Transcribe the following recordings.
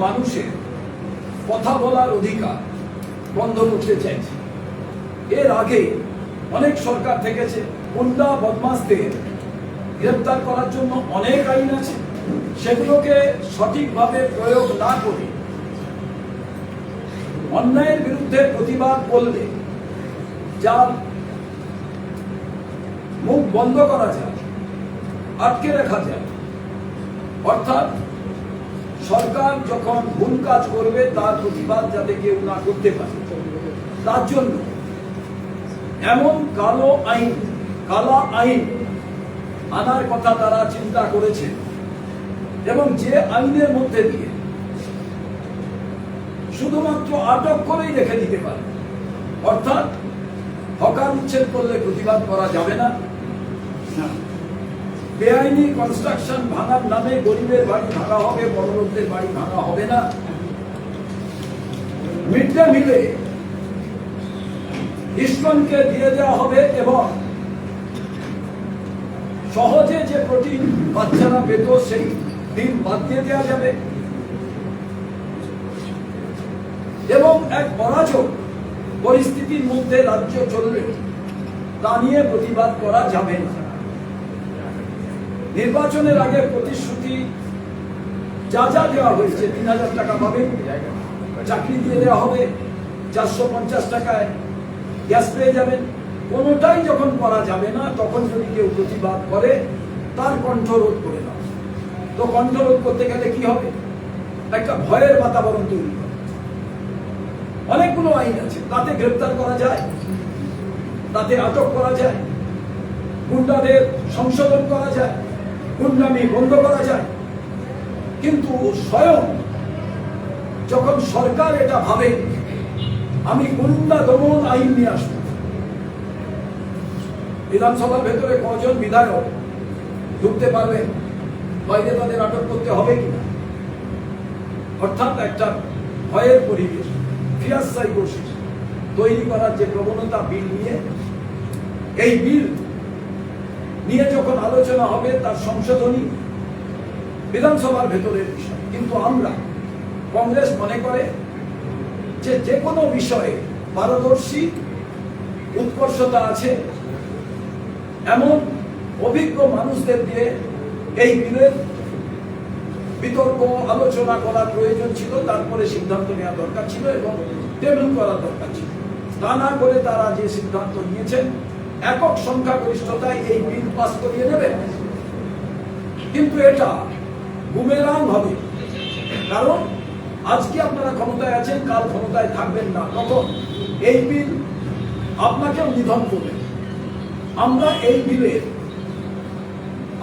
মানুষের কথা বলার অধিকার বন্ধ করতে চাইছে। এর আগে অনেক সরকার থেকেছে, গুন্ডা বদমাশদের গ্রেফতার করার জন্য অনেক আইন আছে, সেগুলোকে সঠিকভাবে প্রয়োগ না করে অন্যায়ের বিরুদ্ধে প্রতিবাদ করলে যার মুখ বন্ধ করা যায়, আটকে রাখা যায়, অর্থাৎ সরকার যখন ভুল কাজ করবে তার প্রতিবাদ যাতে কেউ না করতে পারে, তার জন্য এমন কালা আইন আনার কথা তারা চিন্তা করেছে, এবং যে আইনের মধ্যে দিয়ে শুধুমাত্র আটক করেই রেখে দিতে পারে, অর্থাৎ হকার উচ্ছেদ করলে প্রতিবাদ করা যাবে না, বেআইনি কনস্ট্রাকশন ভাঙার নামে গরিবের বাড়ি ভাঙা হবে, বড়লোকদের বাড়ি ভাঙা হবে না, মিড ডে মিলে ইস্কনকে দিয়ে দেওয়া হবে, এবং সহজে যে প্রোটিন বাচ্চারা পেত সেই ডিম বাদ দিয়ে দেওয়া যাবে, এবং এক অরাজক পরিস্থিতির মধ্যে রাজ্য চলবে তা নিয়ে প্রতিবাদ করা যাবে না। নির্বাচনের আগে প্রতিশ্রুতি যা যা দেওয়া হয়েছে, 3000 টাকা পাবেন, চাকরি দিয়ে দেওয়া হবে, 450 টাকায় গ্যাস পেয়ে যাবেন, কোনোটাই যখন করা যাবে না তখন যদি কেউ প্রতিবাদ করে তার কণ্ঠরোধ করে দাও। তো কণ্ঠরোধ করতে গেলে কি হবে? একটা ভয়ের বাতাবরণ তৈরি করে। অনেকগুলো আইন আছে, তাতে গ্রেফতার করা যায়, তাতে আটক করা যায়, গুন্ডাদের সংশোধন করা যায়, গুন্ডামি বন্ধ করা যায়, কিন্তু স্বয়ং যখন সরকার এটা ভাবে আমি গুন্ডা দমন আইন নিয়ে আসবো, বিধানসভার ভেতরে কজন বিধায়ক ঢুকতে পারবে, বাইরে তাদের আটক করতে হবে কিনা, অর্থাৎ একটা ভয়ের পরিবেশ, ফিয়ার সাইকোসিস তৈরি করার যে প্রবণতা বিল নিয়ে, এই বিল নিয়ে যখন আলোচনা হবে তার সংশোধনী বিধানসভার ভেতরের বিষয়। কিন্তু আমরা, কংগ্রেস মনে করে যে কোনো বিষয়ে পারদর্শী উৎকর্ষতা আছে এমন অভিজ্ঞ মানুষদের দিয়ে এই বিলের বিতর্ক আলোচনা করার প্রয়োজন ছিল, তারপরে সিদ্ধান্ত নেওয়া দরকার ছিল এবং টেবিল করা দরকার ছিল। তা না করে তারা যে সিদ্ধান্ত নিয়েছেন, একক সংখ্যাগরিষ্ঠতায় এই বিল পাস করিয়ে নেবে, কিন্তু এটা বুমেরাং হবে। কারণ আজকে আপনারা ক্ষমতায় আছেন, কাল ক্ষমতায় থাকবেন না, তখন এই বিল আপনাকেও নিধন করবে। আমরা এই বিলের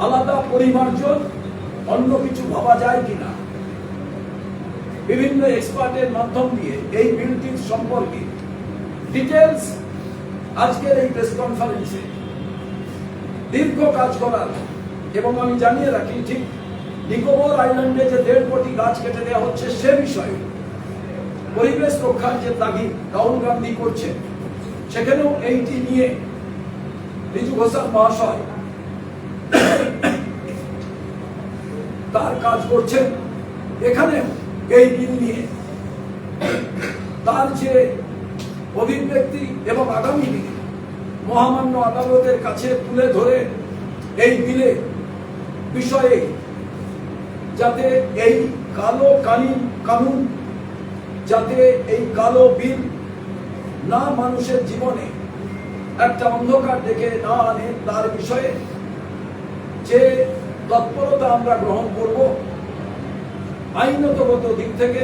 আলাদা পরিমার্জন অন্য কিছু ভাবা যায় কিনা, বিভিন্ন এক্সপার্টের মাধ্যম দিয়ে এই বিলটির সম্পর্কে ডিটেলস আজকের এই প্রেস কনফারেন্সে দীর্ঘ কাজ করার, এবং আমি জানিয়ে রাখি ঠিক নিকোবর আইল্যান্ডে যে 1.5 কোটি গাছ কেটে দেওয়া হচ্ছে সে বিষয়ে পরিবেশ রক্ষার যে তাগিদ রাহুল গান্ধী করছে, সেখানেও এইটি নিয়ে ঋজু ঘোষাল মহাশয় তার কাজ করছেন। এখানে এই বিল নিয়ে তার যে অভিব্যক্তি এবং আগামী দিনে মহামান্য আদালতের কাছে তুলে ধরে এই বিলে বিষয়ে যাতে এই কালো কানুন যাতে এই কালো বিল না মানুষের জীবনে একটা অন্ধকার ডেকে না আনে, তার বিষয়ে যে তৎপরতা আমরা গ্রহণ করব, আইনগত দিক থেকে